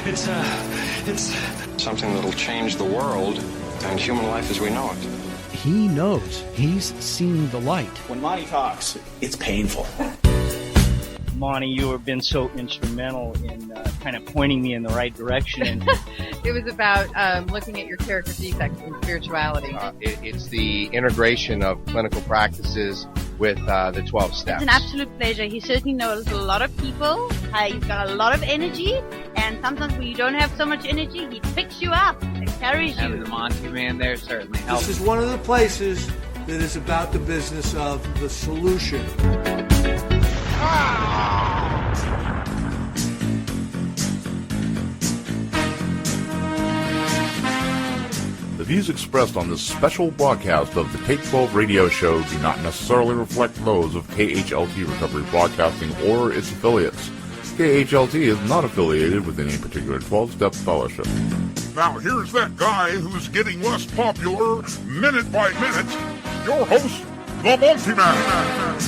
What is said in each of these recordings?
It's something that'll change the world and human life as we know it. He knows. He's seen the light. When Monty talks, it's painful. Monty, you have been so instrumental in kind of pointing me in the right direction. It was about looking at your character defects in spirituality. It's the integration of clinical practices with the 12 steps. It's an absolute pleasure. He certainly knows a lot of people. He's got a lot of energy, and sometimes when you don't have so much energy, he picks you up and carries you. The Monty man there certainly helps. This is one of the places that is about the business of the solution. The views expressed on this special broadcast of the K-12 radio show do not necessarily reflect those of KHLT Recovery Broadcasting or its affiliates. KHLT is not affiliated with any particular 12-step fellowship. Now here's that guy who's getting less popular minute by minute. Your host, the Multi-Man.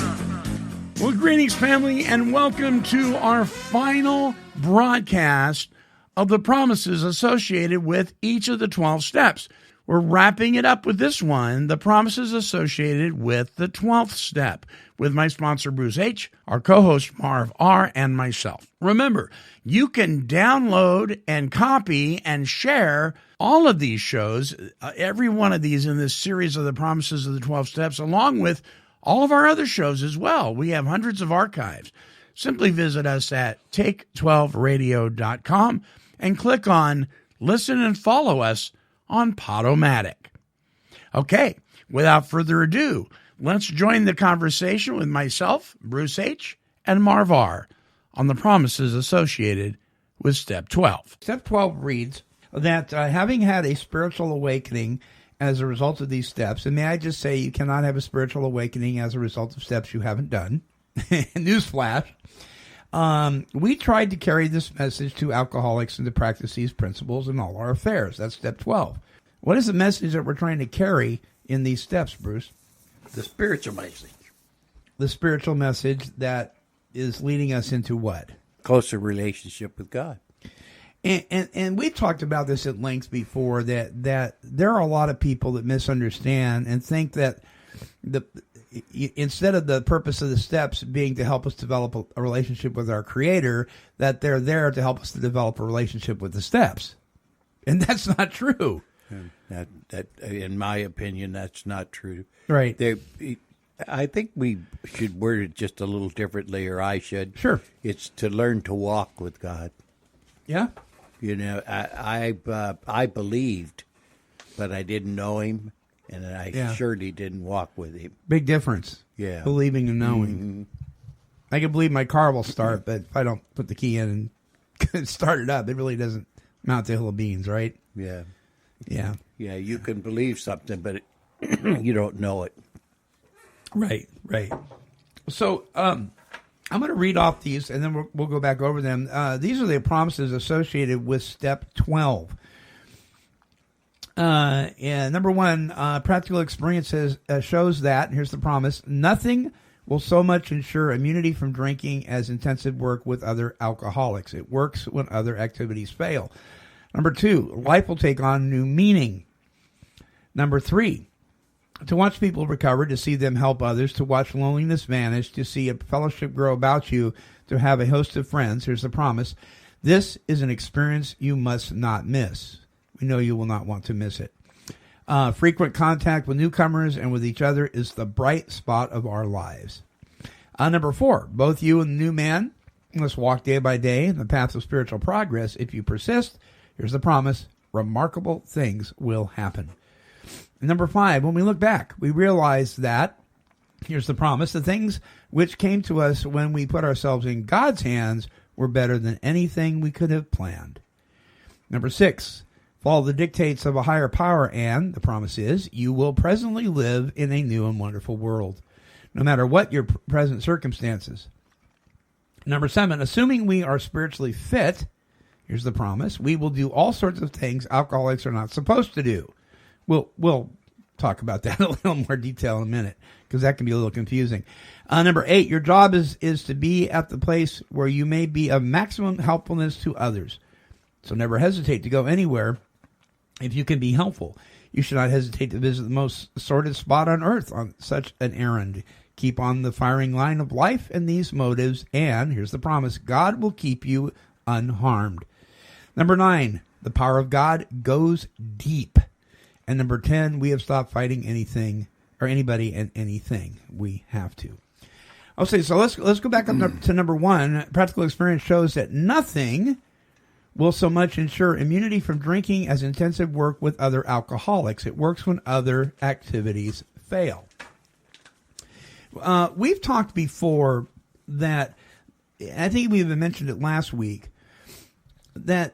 Well, greetings, family, and welcome to our final broadcast of the promises associated with each of the 12 steps. We're wrapping it up with this one, the promises associated with the 12th step, with my sponsor, Bruce H., our co-host, Marv R., and myself. Remember, you can download and copy and share all of these shows, every one of these in this series of the promises of the 12 steps, along with all of our other shows as well. We have hundreds of archives. Simply visit us at take12radio.com and click on Listen and Follow Us on Podomatic. Okay, without further ado, let's join the conversation with myself, Bruce H., and Marv R. on the promises associated with Step 12. Step 12 reads that having had a spiritual awakening as a result of these steps, and may I just say you cannot have a spiritual awakening as a result of steps you haven't done. Newsflash. We tried to carry this message to alcoholics and to practice these principles in all our affairs. That's Step 12. What is the message that we're trying to carry in these steps, Bruce? The spiritual message. The spiritual message that is leading us into what? Closer relationship with God. And we talked about this at length before, that there are a lot of people that misunderstand and think that instead of the purpose of the steps being to help us develop a relationship with our Creator, that they're there to help us to develop a relationship with the steps. And that's not true. That in my opinion, that's not true. Right. I think we should word it just a little differently, or I should. Sure. It's to learn to walk with God. Yeah. You know, I believed, but I didn't know Him. And I surely didn't walk with Him. Big difference. Yeah. Believing and knowing. Mm-hmm. I can believe my car will start, but if I don't put the key in and start it up, it really doesn't mount to a hill of beans, right? Yeah. Yeah. Yeah, you can believe something, but you don't know it. Right. So I'm going to read off these, and then we'll go back over them. These are the promises associated with Step 12. And number one, practical experience shows that, here's the promise, nothing will so much ensure immunity from drinking as intensive work with other alcoholics. It works when other activities fail. Number two, life will take on new meaning. Number three, to watch people recover, to see them help others, to watch loneliness vanish, to see a fellowship grow about you, to have a host of friends. Here's the promise. This is an experience you must not miss. We know you will not want to miss it. Frequent contact with newcomers and with each other is the bright spot of our lives. Number four, both you and the new man must walk day by day in the path of spiritual progress. If you persist, here's the promise, remarkable things will happen. And number five, when we look back, we realize that, here's the promise, the things which came to us when we put ourselves in God's hands were better than anything we could have planned. Number six, follow the dictates of a higher power, and the promise is you will presently live in a new and wonderful world, no matter what your present circumstances. Number seven, assuming we are spiritually fit, here's the promise, we will do all sorts of things alcoholics are not supposed to do. We'll talk about that in a little more detail in a minute, because that can be a little confusing. Number eight, your job is to be at the place where you may be of maximum helpfulness to others. So never hesitate to go anywhere if you can be helpful. You should not hesitate to visit the most sordid spot on earth on such an errand. Keep on the firing line of life and these motives, and here's the promise: God will keep you unharmed. Number 9, the power of God goes deep. And number 10, we have stopped fighting anything or anybody and anything. We have to. Okay, so let's go back up to number 1. Practical experience shows that nothing will so much ensure immunity from drinking as intensive work with other alcoholics. It works when other activities fail. We've talked before that, I think we even mentioned it last week, that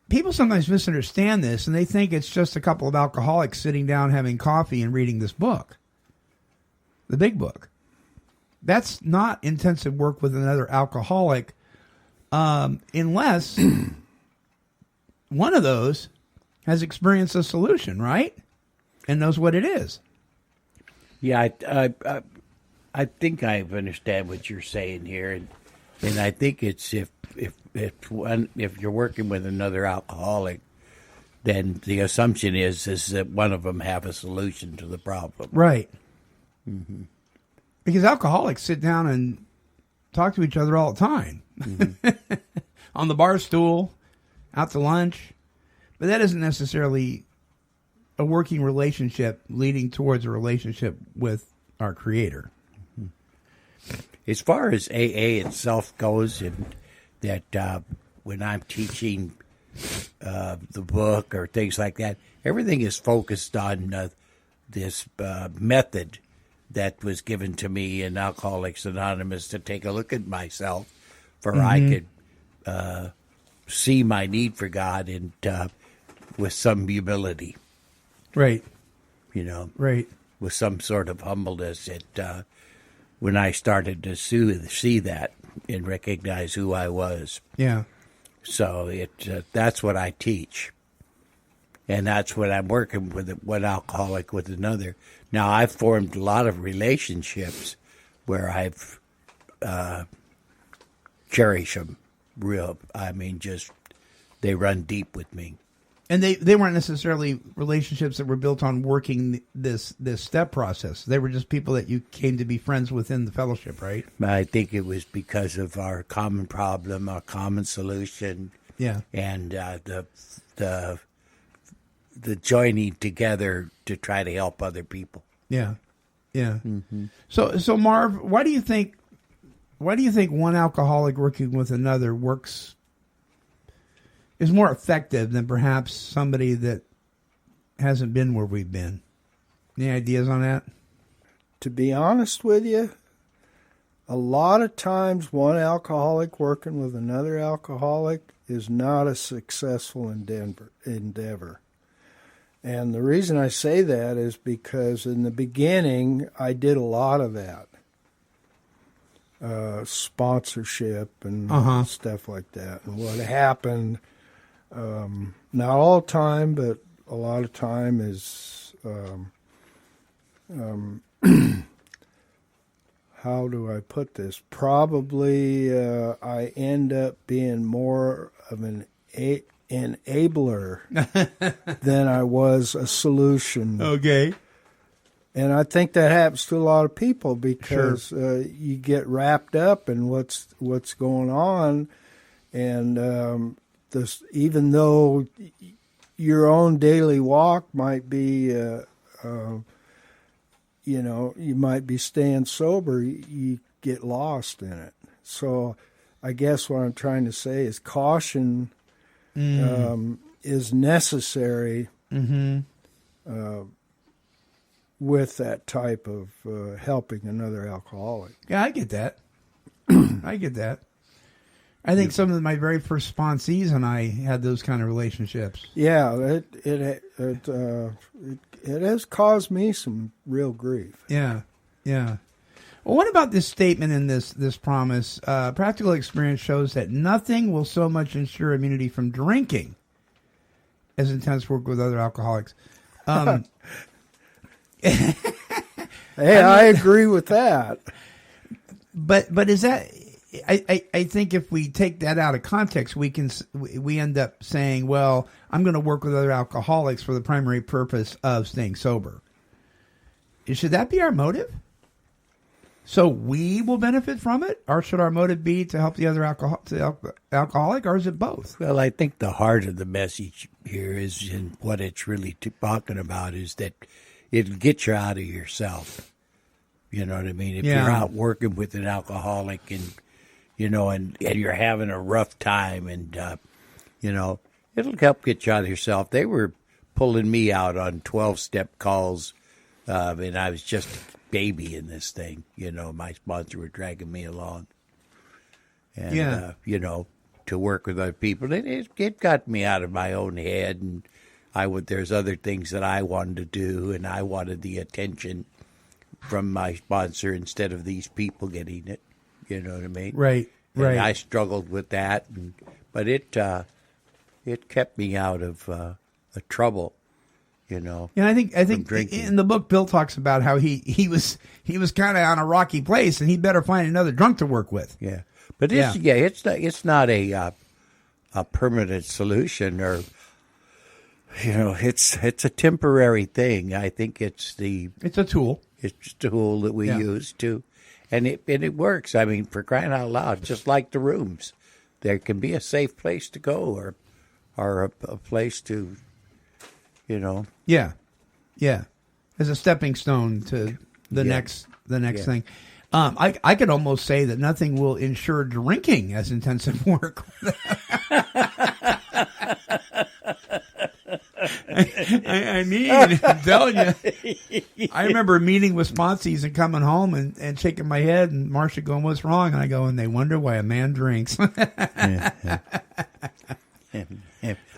people sometimes misunderstand this and they think it's just a couple of alcoholics sitting down having coffee and reading this book, the big book. That's not intensive work with another alcoholic unless one of those has experienced a solution, right? And knows what it is. Yeah, I think I understand what you're saying here, and I think it's if you're working with another alcoholic, then the assumption is that one of them have a solution to the problem. Right. Mm-hmm. Because alcoholics sit down and talk to each other all the time. Mm-hmm. On the bar stool, out to lunch. But that isn't necessarily a working relationship leading towards a relationship with our Creator. As far as AA itself goes, and that when I'm teaching the book or things like that, everything is focused on this method that was given to me in Alcoholics Anonymous to take a look at myself, for I could see my need for God and with some humility. Right. You know. Right. With some sort of humbleness. When I started to see that and recognize who I was. Yeah. So that's what I teach. And that's what I'm working with, one alcoholic with another. Now, I've formed a lot of relationships where I've cherished them just they run deep with me. And they weren't necessarily relationships that were built on working this step process. They were just people that you came to be friends within the fellowship, right? I think it was because of our common problem, our common solution. Yeah. And the joining together to try to help other people. Yeah. Yeah. Mm-hmm. So Marv, why do you think one alcoholic working with another is more effective than perhaps somebody that hasn't been where we've been? Any ideas on that? To be honest with you, a lot of times one alcoholic working with another alcoholic is not a successful endeavor. And the reason I say that is because in the beginning I did a lot of that. Sponsorship and stuff like that. And what happened, not all the time, but a lot of time is, how do I put this? Probably I end up being more of an enabler than I was a solution. Okay. And I think that happens to a lot of people because you get wrapped up in what's going on, and even though your own daily walk might be, you might be staying sober, you get lost in it. So I guess what I'm trying to say is caution is necessary. With that type of helping another alcoholic. Yeah, I get that. I get that. I think some of my very first sponsees and I had those kind of relationships. Yeah, it has caused me some real grief. Yeah, yeah. Well, what about this statement in this promise? Practical experience shows that nothing will so much ensure immunity from drinking as intense work with other alcoholics. Hey, I agree with that. But is that I think if we take that out of context, we end up saying, well, I'm going to work with other alcoholics for the primary purpose of staying sober. Should that be our motive? So we will benefit from it, or should our motive be to help the other alcoholic, or is it both? Well, I think the heart of the message here is, in what it's really talking about, is that it'll get you out of yourself. You know what I mean? If you're out working with an alcoholic and, and you're having a rough time and, it'll help get you out of yourself. They were pulling me out on 12-step calls, and I was just a baby in this thing. My sponsor were dragging me along. And, to work with other people. It got me out of my own head, and there's other things that I wanted to do, and I wanted the attention from my sponsor instead of these people getting it. You know what I mean? Right. And I struggled with that, but it kept me out of trouble. And I think in the book, Bill talks about how he was kind of on a rocky place, and he better find another drunk to work with. Yeah, but it's not a permanent solution, or it's a temporary thing. I think it's a tool. It's a tool that we use to, and it works. I mean, for crying out loud, just like the rooms, there can be a safe place to go, or a place to, Yeah, as a stepping stone to the next thing. I could almost say that nothing will ensure drinking as intensive work. I'm telling you. I remember meeting with sponsees and coming home and shaking my head, and Marcia going, "What's wrong?" And I go, "And they wonder why a man drinks."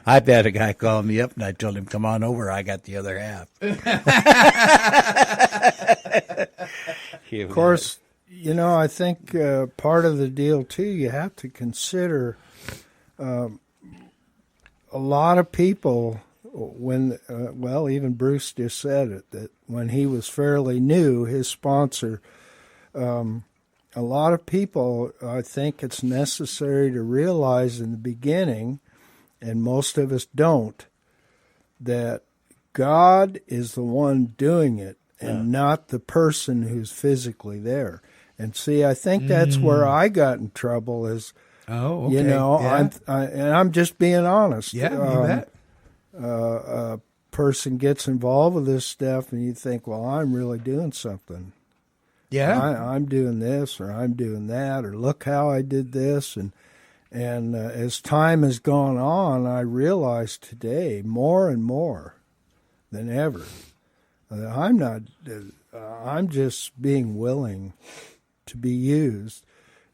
I've had a guy call me up, and I told him, "Come on over. I got the other half." Of course, I think part of the deal, too, you have to consider a lot of people, when, even Bruce just said it, that when he was fairly new, his sponsor, a lot of people, I think it's necessary to realize in the beginning, and most of us don't, that God is the one doing it and not the person who's physically there. And see, I think that's where I got in trouble is, I'm just being honest. Yeah, you bet. A person gets involved with this stuff and you think, well, I'm really doing something. Yeah. I'm doing this, or I'm doing that, or look how I did this. And as time has gone on, I realize today more and more than ever that I'm just being willing to be used,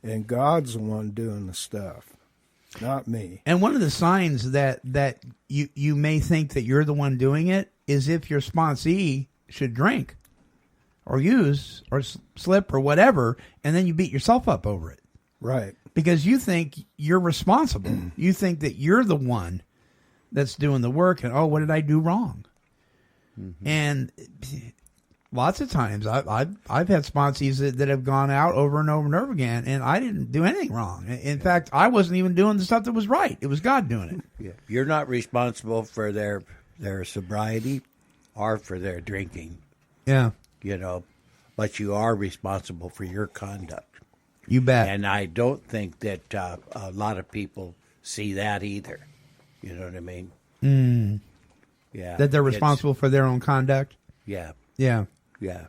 and God's the one doing the stuff, not me. And one of the signs that you may think that you're the one doing it is if your sponsee should drink or use or slip or whatever, and then you beat yourself up over it. Right. Because you think you're responsible. You think that you're the one that's doing the work, and, what did I do wrong? Mm-hmm. And lots of times I've had sponsees that have gone out over and over and over again, and I didn't do anything wrong. In fact, I wasn't even doing the stuff that was right. It was God doing it. Yeah. You're not responsible for their sobriety or for their drinking. Yeah. But you are responsible for your conduct. You bet. And I don't think that a lot of people see that either. You know what I mean? Mm. Yeah. That they're responsible for their own conduct? Yeah. Yeah. Yeah.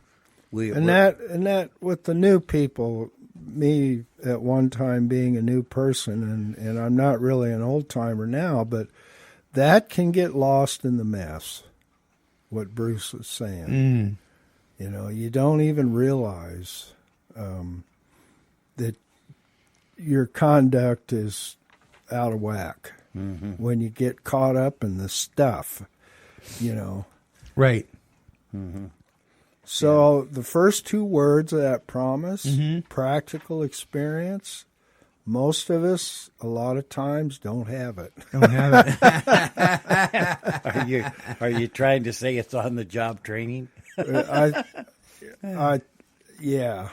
That with the new people, me at one time being a new person, and I'm not really an old timer now, but that can get lost in the mess, what Bruce was saying. You don't even realize that your conduct is out of whack when you get caught up in the stuff, Right. Mm-hmm. So the first two words of that promise, practical experience, most of us, a lot of times, don't have it. Don't have it. Are you trying to say it's on the job training? Yeah.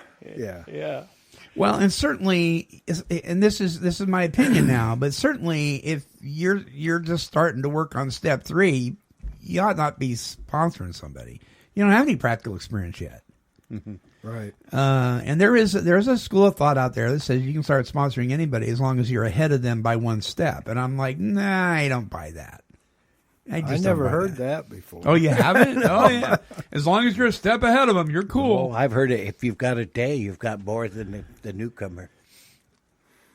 Well, and certainly, and this is my opinion now, but certainly if you're just starting to work on step 3, you ought not be sponsoring somebody. You don't have any practical experience yet. Mm-hmm. Right. And there's a school of thought out there that says you can start sponsoring anybody as long as you're ahead of them by one step. And I'm like, nah, I don't buy that. I never heard that before. Oh, you haven't? Oh, yeah. As long as you're a step ahead of them, you're cool. Well, I've heard it. If you've got a day, you've got more than the newcomer.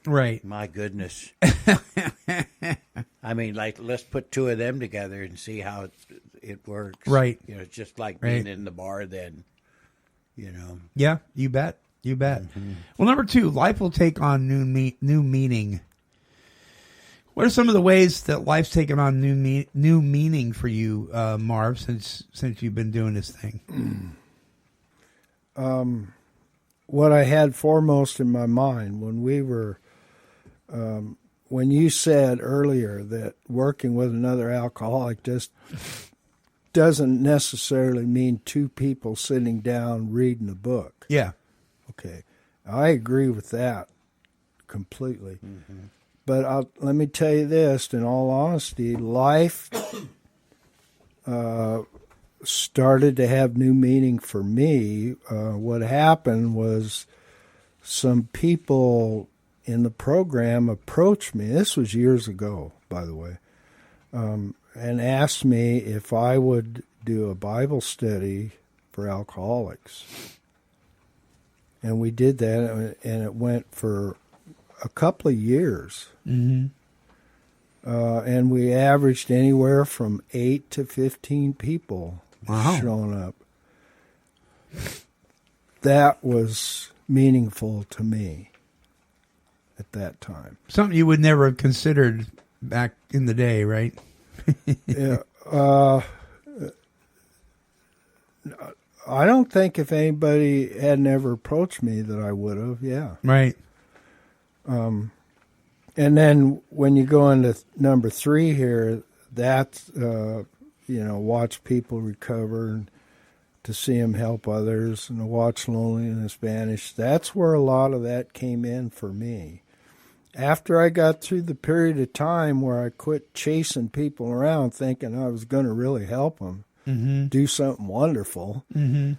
Right. My goodness. I mean, like, let's put 2 of them together and see how it works. Right. You know, it's just like being in the bar then, you know. Yeah, you bet. You bet. Mm-hmm. Well, number 2, life will take on new meaning. What are some of the ways that life's taken on new meaning for you, Marv, since you've been doing this thing? What I had foremost in my mind when we were, when you said earlier that working with another alcoholic just doesn't necessarily mean 2 people sitting down reading a book. Yeah. Okay. I agree with that completely. Mm-hmm. But let me tell you this, in all honesty, life started to have new meaning for me. What happened was some people in the program approached me. This was years ago, by the way, and asked me if I would do a Bible study for alcoholics. And we did that, and it went for a couple of years. Mm-hmm. And we averaged anywhere from 8 to 15 people showing up. That was meaningful to me at that time. Something you would never have considered back in the day, right? Yeah. I don't think if anybody had never approached me that I would have, yeah. Right. And then when you go into number 3 here, that's, watch people recover and to see them help others and to watch loneliness vanish. That's where a lot of that came in for me. After I got through the period of time where I quit chasing people around thinking I was going to really help them, mm-hmm. do something wonderful, mm-hmm.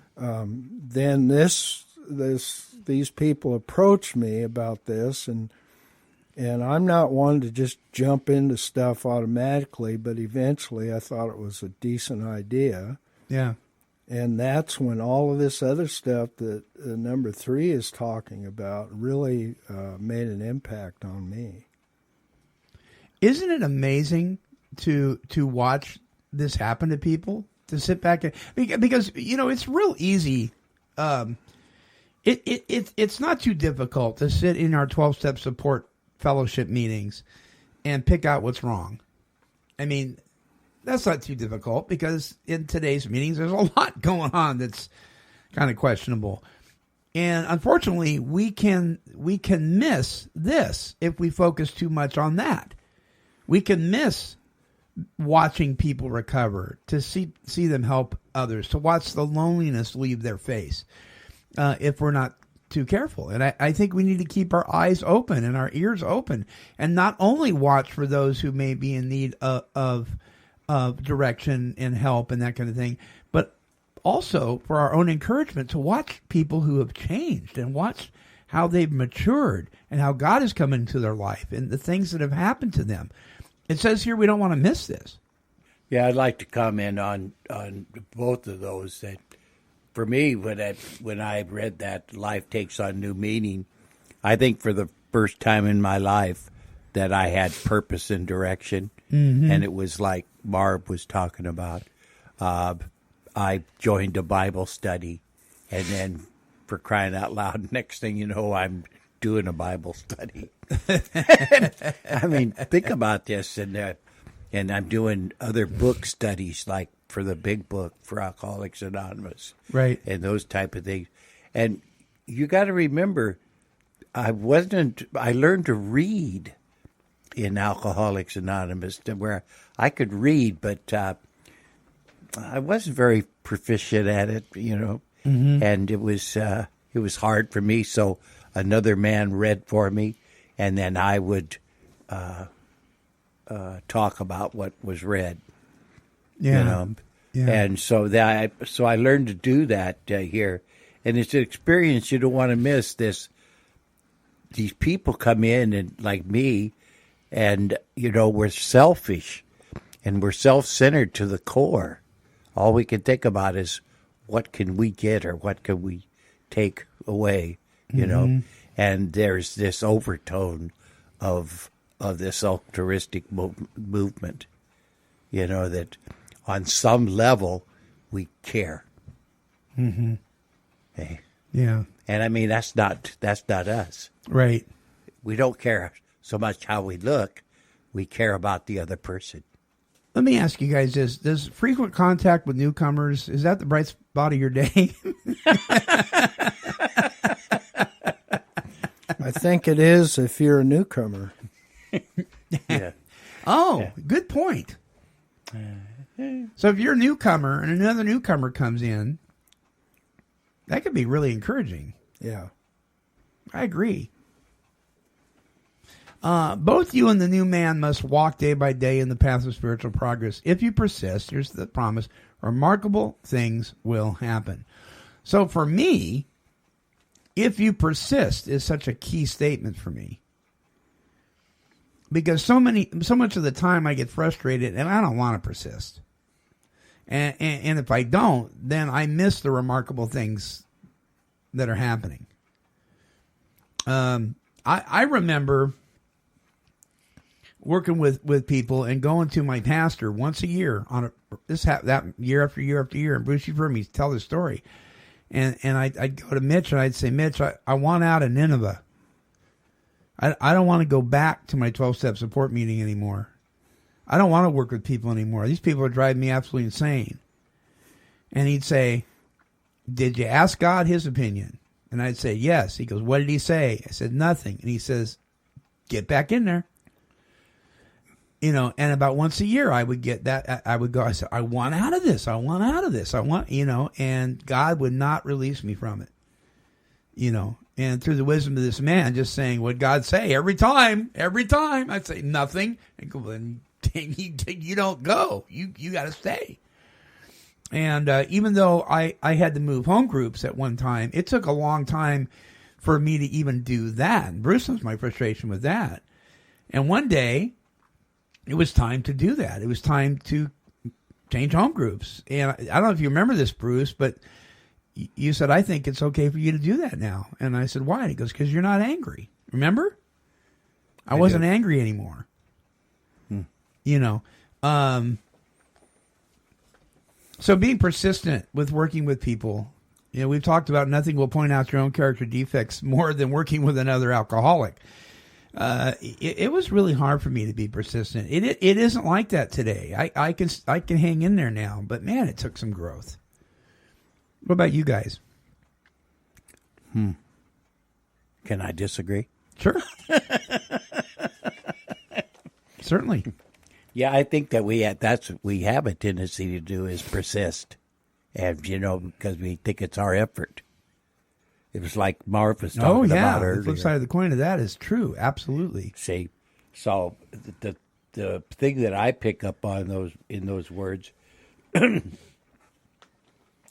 Then these people approached me about this, and I'm not one to just jump into stuff automatically, but eventually I thought it was a decent idea. Yeah. And that's when all of this other stuff that number 3 is talking about really made an impact on me. Isn't it amazing to watch this happen to people? To sit back and because it's real easy. It's not too difficult to sit in our 12-step support fellowship meetings and pick out what's wrong. I mean, that's not too difficult because in today's meetings, there's a lot going on that's kind of questionable. And unfortunately, we can miss this if we focus too much on that. We can miss watching people recover, to see them help others, to watch the loneliness leave their face if we're not too careful. And I think we need to keep our eyes open and our ears open and not only watch for those who may be in need of direction and help and that kind of thing, but also for our own encouragement to watch people who have changed and watch how they've matured and how God has come into their life and the things that have happened to them. It says here we don't want to miss this. Yeah, I'd like to comment on both of those. That for me, when I read that life takes on new meaning, I think for the first time in my life that I had purpose and direction, mm-hmm. and it was like Marv was talking about. I joined a Bible study, and then for crying out loud, next thing you know, I'm doing a Bible study. I mean, think about this, and I'm doing other book studies, like for the big book for Alcoholics Anonymous, right, and those type of things. And you got to remember, I learned to read in Alcoholics Anonymous, where I could read, but I wasn't very proficient at it, mm-hmm. and it was hard for me. So another man read for me, and then I would talk about what was read. Yeah. You know? Yeah. And so I learned to do that here, and it's an experience you don't want to miss. These people come in and like me, and we're selfish, and we're self-centered to the core. All we can think about is what can we get or what can we take away, And there's this overtone of this altruistic movement, that on some level we care. Mm-hmm. Hey. Yeah. And I mean, that's not us. Right. We don't care so much how we look. We care about the other person. Let me ask you guys this. Does frequent contact with newcomers, is that the bright spot of your day? I think it is if you're a newcomer. Yeah. Oh, yeah. Good point. So if you're a newcomer and another newcomer comes in, that could be really encouraging. Yeah. I agree. Both you and the new man must walk day by day in the path of spiritual progress. If you persist, here's the promise, remarkable things will happen. So for me, if you persist is such a key statement for me. Because so much of the time I get frustrated and I don't want to persist. And if I don't, then I miss the remarkable things that are happening. I remember working with people and going to my pastor once a year on that year after year after year. And Bruce, you've heard me tell this story. And I'd go to Mitch and I'd say, Mitch, I want out of Nineveh. I don't want to go back to my 12-step support meeting anymore. I don't want to work with people anymore. These people are driving me absolutely insane. And he'd say, did you ask God his opinion? And I'd say, yes. He goes, what did he say? I said, nothing. And he says, get back in there. And about once a year I would get that. I would go, I said, I want out of this. I want out of this. I want, and God would not release me from it. And through the wisdom of this man, just saying what God say every time, I'd say nothing. And go, then you don't go. You got to stay. And even though I had to move home groups at one time, it took a long time for me to even do that. And Bruce knows my frustration with that. And one day, it was time to do that. It was time to change home groups. And I don't know if you remember this, Bruce, but you said, I think it's okay for you to do that now. And I said, why? And he goes, because you're not angry. Remember? I wasn't angry anymore. So being persistent with working with people, we've talked about nothing will point out your own character defects more than working with another alcoholic. It was really hard for me to be persistent. It isn't like that today. I can hang in there now, but man, it took some growth. What about you guys? Can I disagree? Sure. Certainly. Yeah, I think that we have a tendency to do is persist, and because we think it's our effort. It was like Marv was talking about earlier. The flip side of the coin of that is true. Absolutely. See, so the thing that I pick up on in those words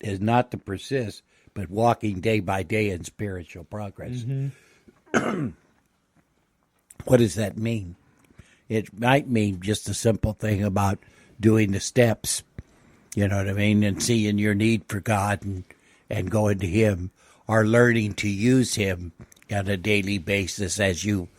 is not to persist, but walking day by day in spiritual progress. Mm-hmm. What does that mean? It might mean just a simple thing about doing the steps, you know what I mean, and seeing your need for God and going to Him, or learning to use Him on a daily basis as you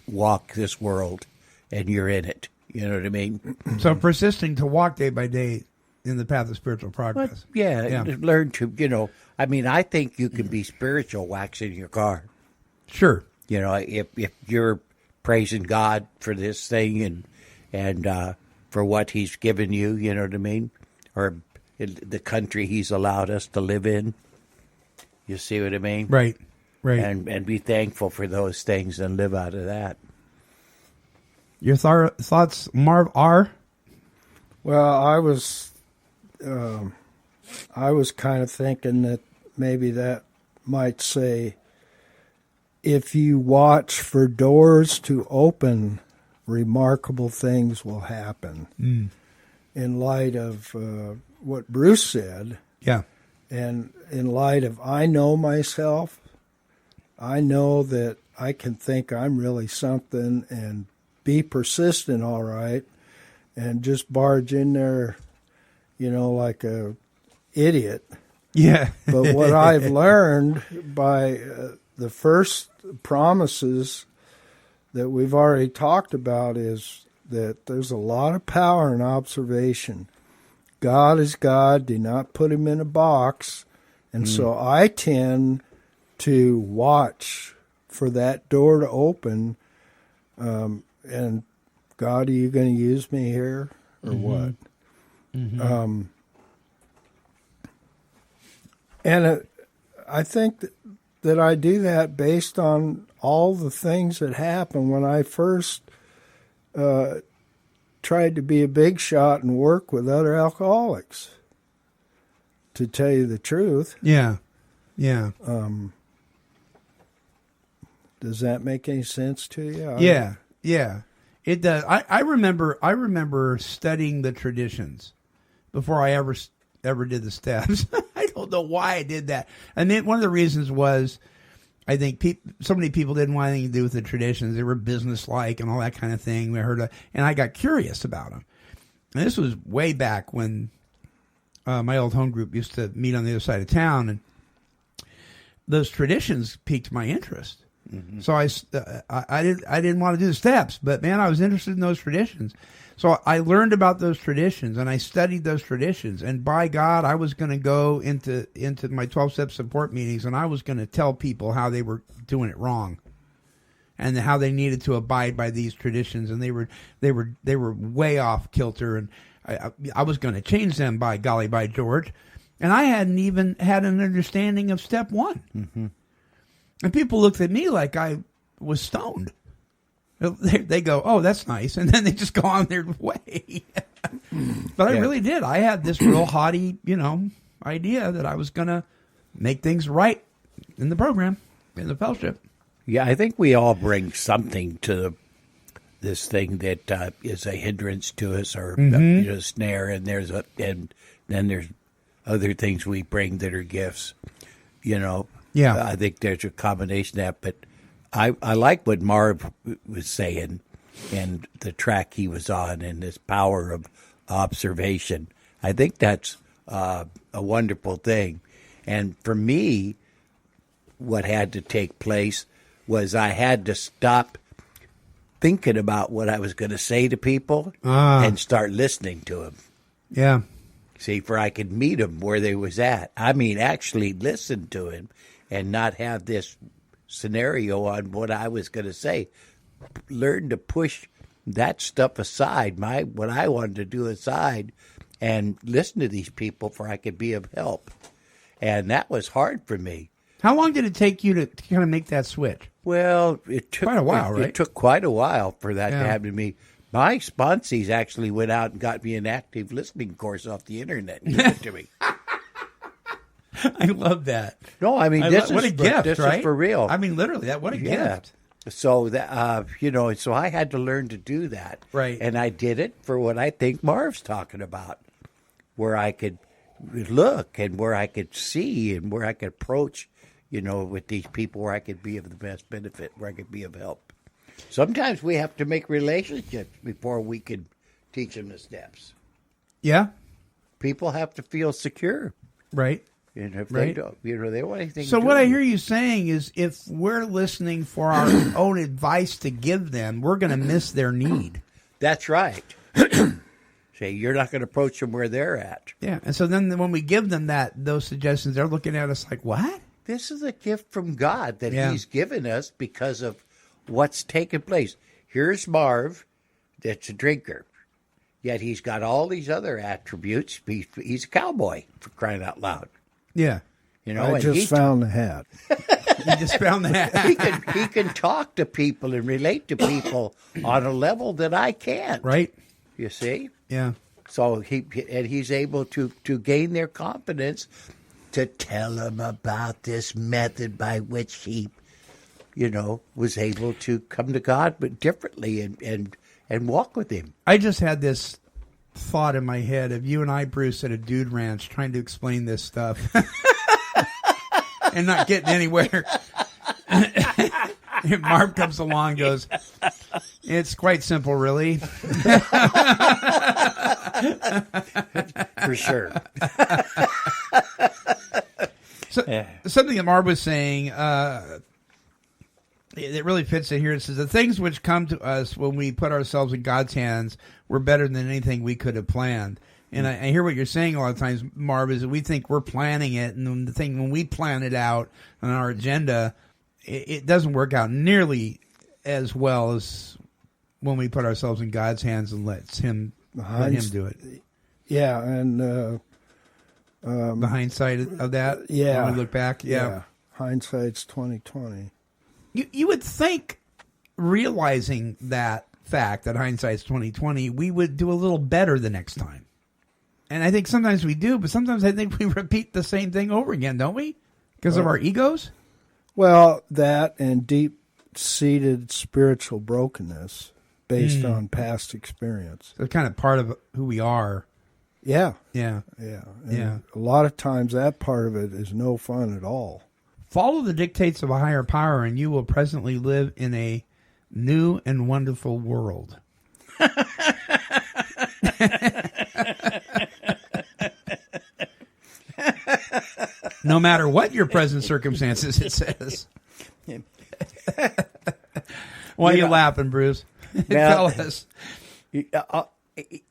walk this world and you're in it. You know what I mean? So persisting to walk day by day in the path of spiritual progress. Learn to, I think you can be spiritual waxing your car. Sure. If you're praising God for this thing and for what He's given you, you know what I mean? Or the country He's allowed us to live in. You see what I mean? Right. And be thankful for those things and live out of that. Your thoughts, Marv, are? Well, I was kind of thinking that maybe that might say if you watch for doors to open, remarkable things will happen. In light of what Bruce said, and in light of I know myself, I know that I can think I'm really something and be persistent all right, and just barge in there, like a idiot. Yeah. But what I've learned by the first promises that we've already talked about is that there's a lot of power in observation. God is God. Do not put him in a box. And so I tend to watch for that door to open. And God, are you going to use me here or what? And I think that I do that based on all the things that happened when I first tried to be a big shot and work with other alcoholics, to tell you the truth. Yeah. Does that make any sense to you? Yeah. It does. I remember studying the traditions before I ever did the steps. I don't know why I did that. And then one of the reasons was I think so many people didn't want anything to do with the traditions. They were businesslike and all that kind of thing. And I got curious about them. And this was way back when my old home group used to meet on the other side of town, and those traditions piqued my interest. So I didn't want to do the steps, but man, I was interested in those traditions. So I learned about those traditions and I studied those traditions. And by God, I was going to go into my 12-step support meetings, and I was going to tell people how they were doing it wrong, and how they needed to abide by these traditions, and they were way off kilter, and I was going to change them, by golly, by George. And I hadn't even had an understanding of step 1. And people looked at me like I was stoned. They go, "Oh, that's nice," and then they just go on their way. But I really did. I had this real haughty, idea that I was going to make things right in the program, in the fellowship. Yeah, I think we all bring something to this thing that is a hindrance to us, or a snare, and then there's other things we bring that are gifts. Yeah, I think there's a combination of that, but I like what Marv was saying and the track he was on and this power of observation. I think that's a wonderful thing. And for me, what had to take place was I had to stop thinking about what I was going to say to people and start listening to them. Yeah. See, for I could meet them where they was at. I mean, actually listen to him and not have this scenario on what I was going to say. Learn to push that stuff aside, what I wanted to do aside, and listen to these people for I could be of help. And that was hard for me. How long did it take you to kind of make that switch? Well, it took quite a while, right? It took quite a while for that to happen to me. My sponsees actually went out and got me an active listening course off the internet and gave it to me. I love that. No, I mean, what a gift, this right? is for real. I mean, literally, what a gift. So that so I had to learn to do that, right? And I did it for what I think Marv's talking about, where I could look and where I could see and where I could approach, with these people, where I could be of the best benefit, where I could be of help. Sometimes we have to make relationships before we can teach them the steps. Yeah, people have to feel secure, right? And if they don't, they don't want anything. So what I hear you saying is, if we're listening for our own advice to give them, we're going to miss their need. That's right. Say you're not going to approach them where they're at. Yeah, and so then when we give them those suggestions, they're looking at us like, "What? This is a gift from God that He's given us because of what's taken place." Here's Marv, that's a drinker, yet he's got all these other attributes. He's a cowboy, for crying out loud. Yeah. I just found the hat. You just found the hat. He can talk to people and relate to people on a level that I can't. Right. You see? Yeah. So he's able to gain their confidence to tell them about this method by which he was able to come to God, but differently and walk with Him. I just had this thought in my head of you and I, Bruce, at a dude ranch trying to explain this stuff and not getting anywhere. And Marv comes along and goes, "It's quite simple, really." For sure. Something that Marv was saying, it really fits in here. It says, the things which come to us when we put ourselves in God's hands were better than anything we could have planned. And I hear what you're saying a lot of times, Marv, is that we think we're planning it. And the thing, when we plan it out on our agenda, it doesn't work out nearly as well as when we put ourselves in God's hands and let Him do it. Yeah, and the hindsight of that. Yeah, when we look back. Yeah. Hindsight's 20/20. You would think, realizing that fact that hindsight's 20/20, we would do a little better the next time. And I think sometimes we do, but sometimes I think we repeat the same thing over again, don't we? Because of our egos. Well, that and deep-seated spiritual brokenness based on past experience. So kind of part of who we are. Yeah. Yeah. And a lot of times that part of it is no fun at all. Follow the dictates of a higher power, and you will presently live in a new and wonderful world. No matter what your present circumstances, it says. Why are you laughing, Bruce? Tell us.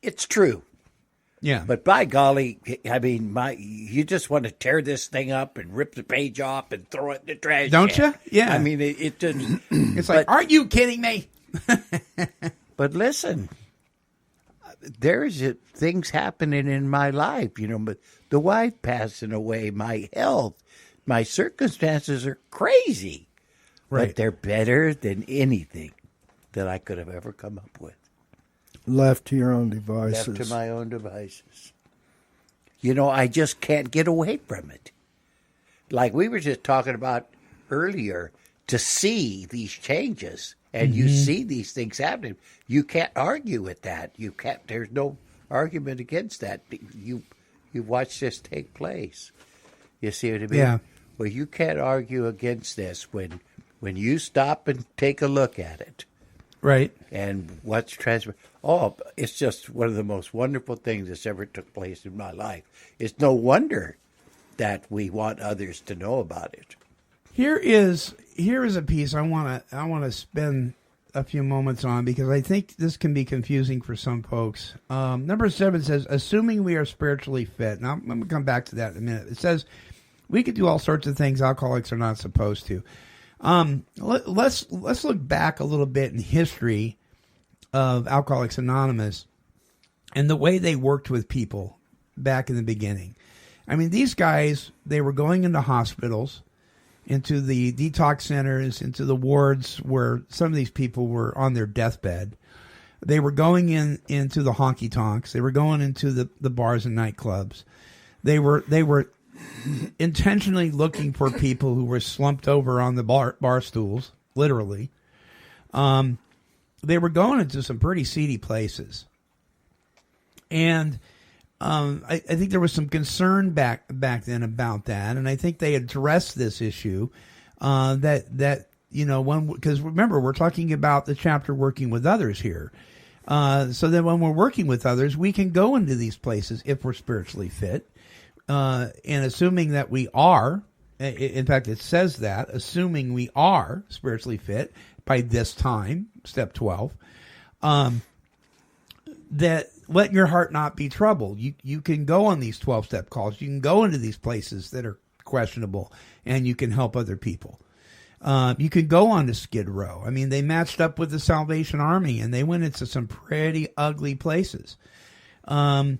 It's true. Yeah. But by golly, I mean, you just want to tear this thing up and rip the page off and throw it in the trash Don't can. you? Yeah. I mean, it didn't. It's like, are you kidding me? But listen, there's things happening in my life, but the wife passing away, my health, my circumstances are crazy. Right. But they're better than anything that I could have ever come up with. Left to your own devices. Left to my own devices. I just can't get away from it. Like we were just talking about earlier, to see these changes and you see these things happening, you can't argue with that. You can't. There's no argument against that. You watch this take place. You see what I mean? Yeah. Well, you can't argue against this when you stop and take a look at it. Right. And what's transferred. Oh, it's just one of the most wonderful things that's ever took place in my life. It's no wonder that we want others to know about it. Here is a piece I want to spend a few moments on, because I think this can be confusing for some folks. Number 7 says, assuming we are spiritually fit. Now, I'm going to come back to that in a minute. It says, we could do all sorts of things alcoholics are not supposed to. Let's look back a little bit in history of Alcoholics Anonymous and the way they worked with people back in the beginning. I mean, these guys, they were going into hospitals, into the detox centers, into the wards where some of these people were on their deathbed. They were going into the honky tonks. They were going into the bars and nightclubs. They were intentionally looking for people who were slumped over on the bar stools, literally. They were going into some pretty seedy places. And I think there was some concern back then about that, and I think they addressed this issue. Because remember, we're talking about the chapter working with others here. So that when we're working with others, we can go into these places if we're spiritually fit, and assuming that we are. In fact, it says that assuming we are spiritually fit by this time, step 12. That let your heart not be troubled. You can go on these 12-step calls. You can go into these places that are questionable, and you can help other people. You can go on to Skid Row. I mean, they matched up with the Salvation Army, and they went into some pretty ugly places. And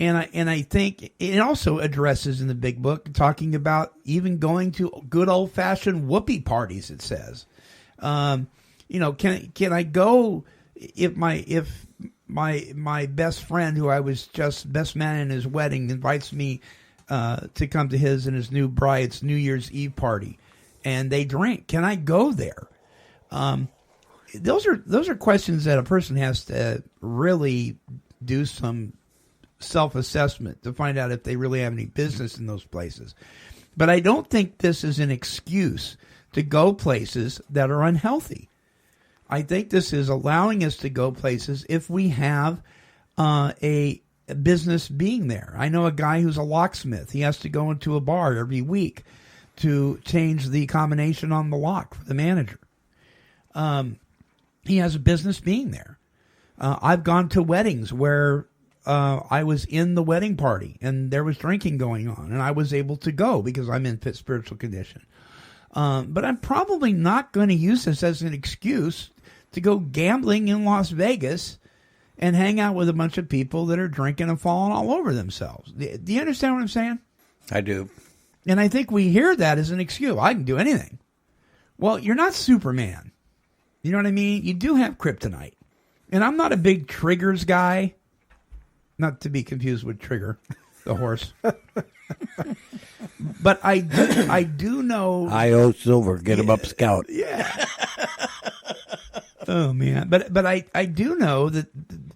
I think it also addresses in the big book, talking about even going to good old-fashioned whoopee parties, it says. Can I go if my best friend, who I was just best man in his wedding, invites me to come to his and his new bride's New Year's Eve party? and they drink. Can I go there? Those are questions that a person has to really do some self-assessment to find out if they really have any business in those places. But I don't think this is an excuse to go places that are unhealthy. I think this is allowing us to go places if we have a business being there. I know a guy who's a locksmith. He has to go into a bar every week to change the combination on the lock for the manager. He has a business being there. I've gone to weddings where I was in the wedding party and there was drinking going on, and I was able to go because I'm in fit spiritual condition. But I'm probably not going to use this as an excuse to go gambling in Las Vegas and hang out with a bunch of people that are drinking and falling all over themselves. Do you understand what I'm saying? I do. And I think we hear that as an excuse. I can do anything. Well, you're not Superman. You know what I mean? You do have kryptonite. And I'm not a big triggers guy. Not to be confused with Trigger, the horse. But I do know. I.O. Silver, get him up, Scout. Yeah. Oh, man. But I do know that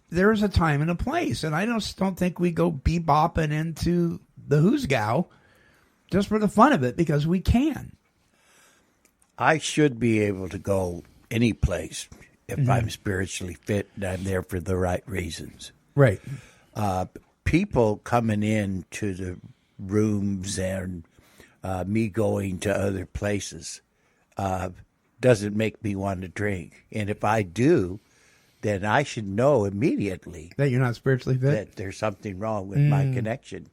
there's a time and a place. And I don't think we go bebopping into the Hoosgow just for the fun of it, because we can. I should be able to go any place if I'm spiritually fit and I'm there for the right reasons. Right. People coming in to the rooms and me going to other places doesn't make me want to drink. And if I do, then I should know immediately that you're not spiritually fit, that there's something wrong with my connection.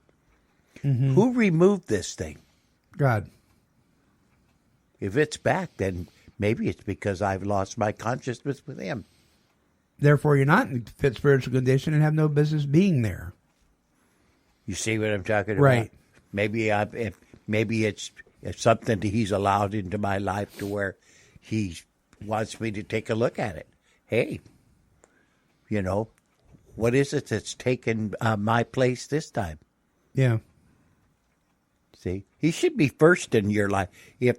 Mm-hmm. Who removed this thing? God. If it's back, then maybe it's because I've lost my consciousness with him. Therefore, you're not in fit spiritual condition and have no business being there. You see what I'm talking about? Right. Maybe it's something that he's allowed into my life to where he wants me to take a look at it. Hey, what is it that's taken my place this time? Yeah. See, he should be first in your life. If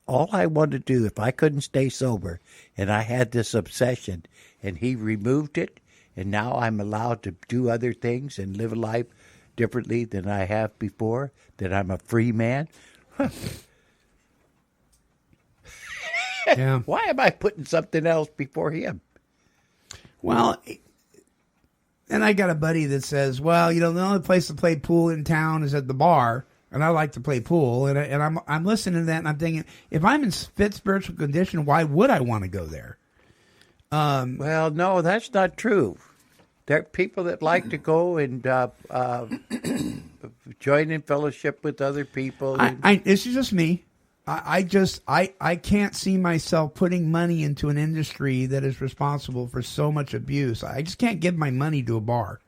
all I want to do, if I couldn't stay sober and I had this obsession and he removed it and now I'm allowed to do other things and live a life differently than I have before, that I'm a free man. Yeah. Why am I putting something else before him? Well, and I got a buddy that says, well, the only place to play pool in town is at the bar. And I like to play pool, and I'm listening to that, and I'm thinking, if I'm in fit spiritual condition, why would I want to go there? Well, no, that's not true. There are people that like to go and join in fellowship with other people. This is just me. I can't see myself putting money into an industry that is responsible for so much abuse. I just can't give my money to a bar,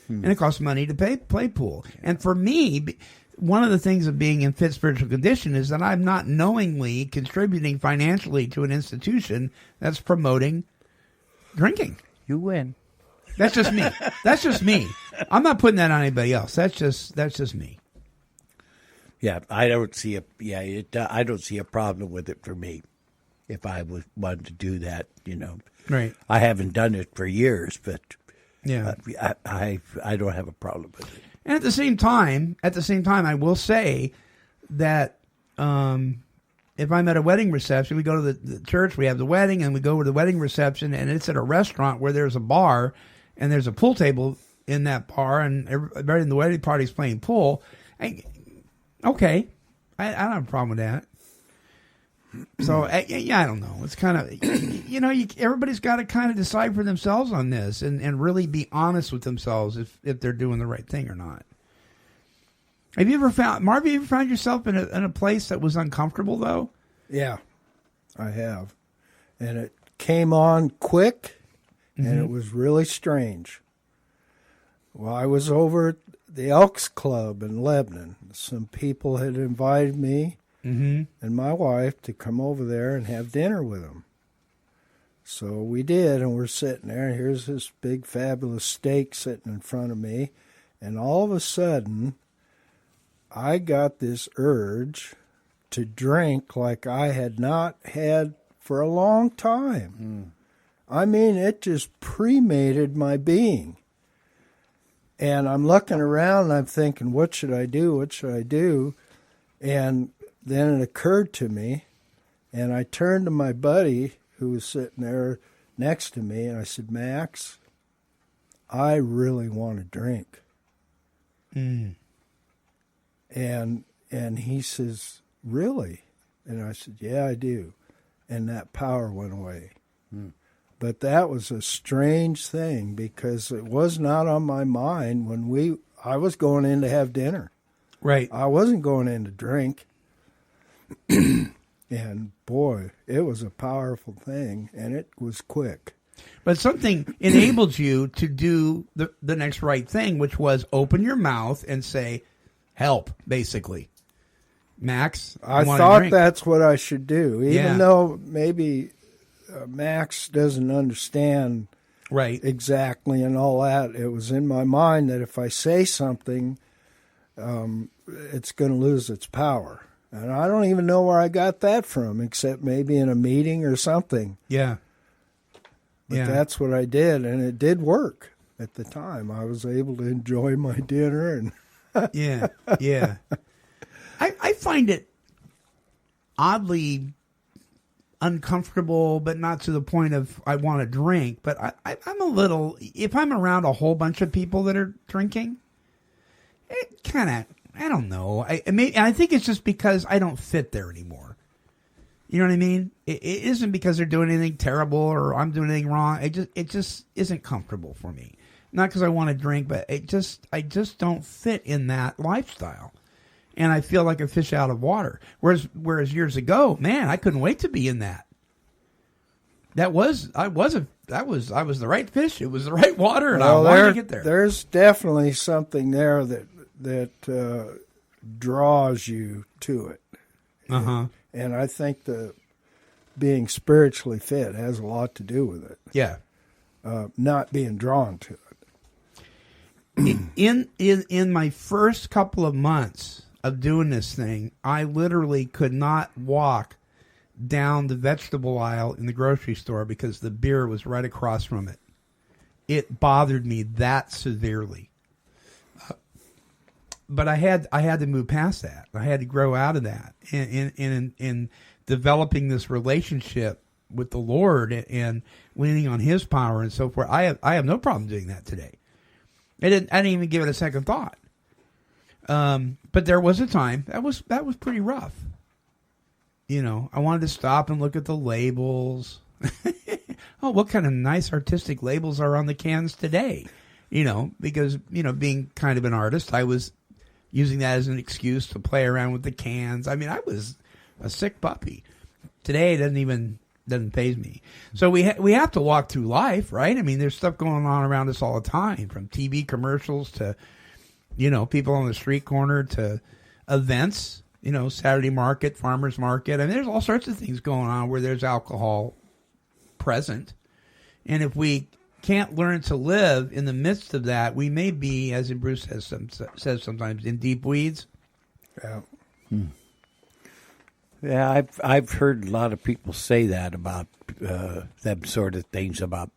and it costs money to play pool. And for me, one of the things of being in fit spiritual condition is that I'm not knowingly contributing financially to an institution that's promoting drinking. You win. That's just me. That's just me. I'm not putting that on anybody else. That's just me. Yeah, I don't see I don't see a problem with it for me. If I wanted to do that, Right. I haven't done it for years, but yeah, I don't have a problem with it. And at the same time, I will say that if I'm at a wedding reception, we go to the church, we have the wedding, and we go to the wedding reception, and it's at a restaurant where there's a bar, and there's a pool table in that bar, and everybody in the wedding party is playing pool. Okay, I don't have a problem with that. So, I don't know. It's kind of, everybody's got to kind of decide for themselves on this and really be honest with themselves if they're doing the right thing or not. Have you ever found yourself in a place that was uncomfortable, though? Yeah, I have. And it came on quick, and it was really strange. Well, I was over at the Elks Club in Lebanon. Some people had invited me and my wife to come over there and have dinner with them. So we did, and we're sitting there, and here's this big, fabulous steak sitting in front of me, and all of a sudden, I got this urge to drink like I had not had for a long time. I mean, it just premated my being. And I'm looking around and I'm thinking, what should I do? What should I do? And then it occurred to me, and I turned to my buddy who was sitting there next to me, and I said, Max, I really want to drink. And he says, really? And I said, yeah, I do. And that power went away. But that was a strange thing because it was not on my mind when I was going in to have dinner. Right. I wasn't going in to drink. And boy, it was a powerful thing, and it was quick. But something enabled you to do the next right thing, which was open your mouth and say, help, basically. Max, I thought that's what I should do, even though maybe Max doesn't understand exactly and all that. It was in my mind that if I say something, it's going to lose its power. And I don't even know where I got that from, except maybe in a meeting or something. Yeah. But that's what I did, and it did work at the time. I was able to enjoy my dinner. And I find it oddly uncomfortable, but not to the point of I want to drink. But I'm a little, if I'm around a whole bunch of people that are drinking, it kind of, I don't know. I think it's just because I don't fit there anymore. You know what I mean? It isn't because they're doing anything terrible or I'm doing anything wrong. It just isn't comfortable for me. Not because I want to drink, but I just don't fit in that lifestyle. And I feel like a fish out of water. Whereas years ago, man, I couldn't wait to be in that. I was the right fish. It was the right water, and I wanted to get there. There's definitely something there that draws you to it. And I think the being spiritually fit has a lot to do with it. Yeah. Not being drawn to it. In my first couple of months of doing this thing, I literally could not walk down the vegetable aisle in the grocery store because the beer was right across from it. It bothered me that severely. But I had to move past that. I had to grow out of that. In developing this relationship with the Lord and leaning on His power and so forth, I have no problem doing that today. I didn't even give it a second thought. But there was a time that was pretty rough. You know, I wanted to stop and look at the labels. Oh, what kind of nice artistic labels are on the cans today? You know, because, you know, being kind of an artist, I was using that as an excuse to play around with the cans. I mean, I was a sick puppy. Today, it doesn't faze me. So we have to walk through life, right? I mean, there's stuff going on around us all the time, from TV commercials to, you know, people on the street corner to events, you know, Saturday market, farmer's market. I mean, there's all sorts of things going on where there's alcohol present. And if we can't learn to live in the midst of that, we may be, as Bruce says sometimes, in deep weeds. Yeah. Yeah, I've heard a lot of people say that about them sort of things, about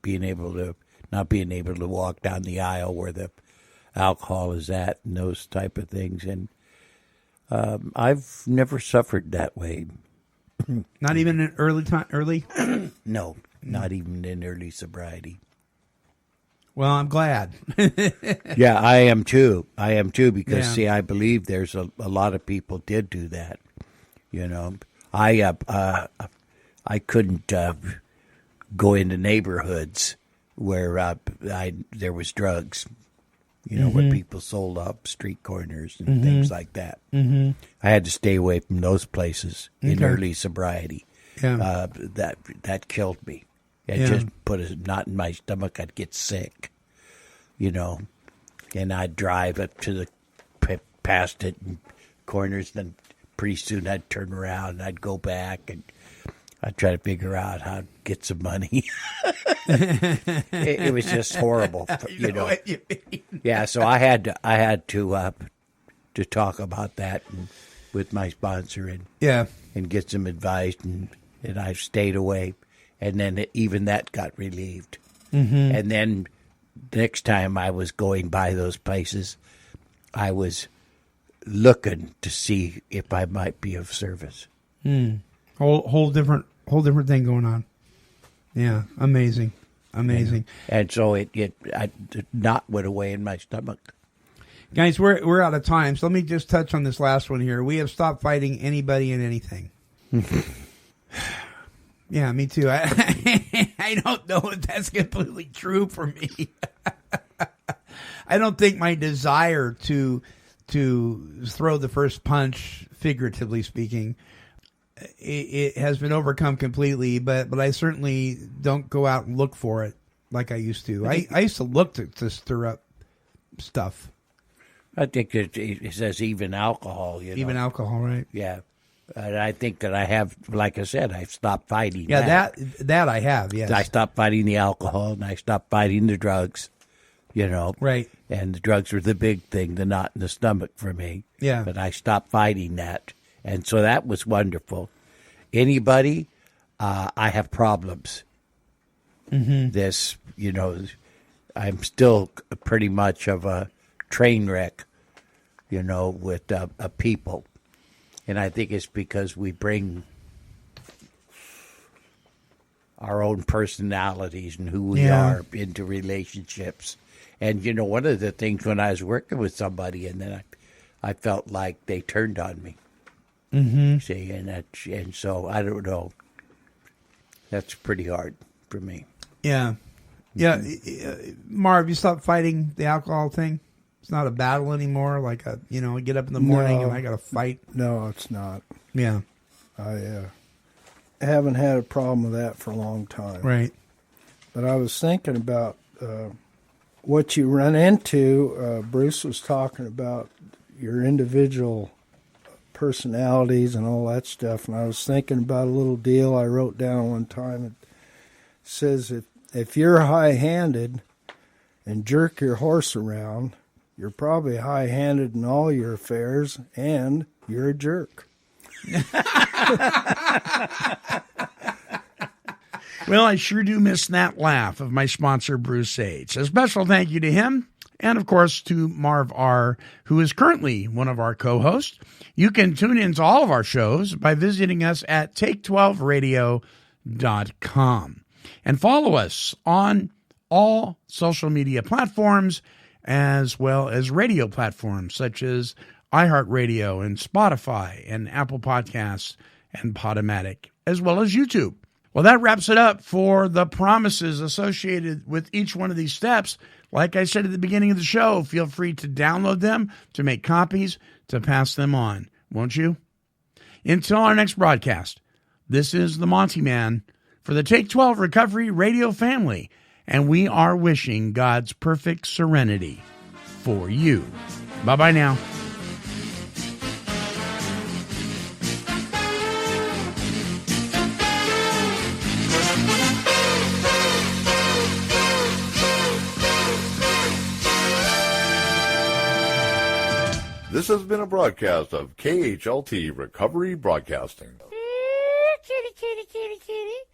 not being able to walk down the aisle where the alcohol is at and those type of things. And I've never suffered that way. Not even in early? No, not even in early sobriety. Well, I'm glad. Yeah, I am too. Because, see, I believe there's a lot of people did do that. You know, I couldn't go into neighborhoods where there was drugs. You know, where people sold up street corners and things like that. I had to stay away from those places in early sobriety. Yeah. That killed me. It just put a knot in my stomach. I'd get sick, you know, and I'd drive up to past it and corners, and then pretty soon I'd turn around and I'd go back and I'd try to figure out how to get some money. It was just horrible, you know. What you mean. Yeah, so I had to talk about that with my sponsor and get some advice, and I stayed away, and then even that got relieved. Mm-hmm. And then next time I was going by those places, I was looking to see if I might be of service. Whole different thing going on. Yeah, amazing. And so it knot went away in my stomach. Guys, we're out of time, so let me just touch on this last one here. We have stopped fighting anybody and anything. Yeah, me too. I don't know if that's completely true for me. I don't think my desire to throw the first punch, figuratively speaking, it has been overcome completely, but I certainly don't go out and look for it like I used to. I used to look to stir up stuff. I think it says even alcohol. Even alcohol, right? Yeah. And I think that I have, like I said, I've stopped fighting. Yeah, that I have, yes. I stopped fighting the alcohol, and I stopped fighting the drugs, Right. And the drugs were the big thing, the knot in the stomach for me. Yeah. But I stopped fighting that. And so that was wonderful. Anybody, I have problems. Mm-hmm. This, I'm still pretty much of a train wreck, with people. And I think it's because we bring our own personalities and who we are into relationships. And, one of the things when I was working with somebody, and then I felt like they turned on me. Mm-hmm. See, and so I don't know. That's pretty hard for me. Yeah. Yeah. Marv, you stopped fighting the alcohol thing? It's not a battle anymore, like I get up in the morning and I got to fight. No, it's not. Yeah. I haven't had a problem with that for a long time. Right. But I was thinking about what you run into. Bruce was talking about your individual personalities and all that stuff, and I was thinking about a little deal I wrote down one time. It says if you're high-handed and jerk your horse around, you're probably high-handed in all your affairs, and you're a jerk. Well, I sure do miss that laugh of my sponsor, Bruce H. A special thank you to him, and of course to Marv R., who is currently one of our co-hosts. You can tune into all of our shows by visiting us at take12radio.com. And follow us on all social media platforms, as well as radio platforms such as iHeartRadio and Spotify and Apple Podcasts and Podomatic, as well as YouTube. Well, that wraps it up for the promises associated with each one of these steps. Like I said at the beginning of the show, feel free to download them, to make copies, to pass them on, won't you? Until our next broadcast, this is the Monty Man for the Take 12 Recovery Radio family, and we are wishing God's perfect serenity for you. Bye-bye now. This has been a broadcast of KHLT Recovery Broadcasting. Kitty, kitty, kitty, kitty.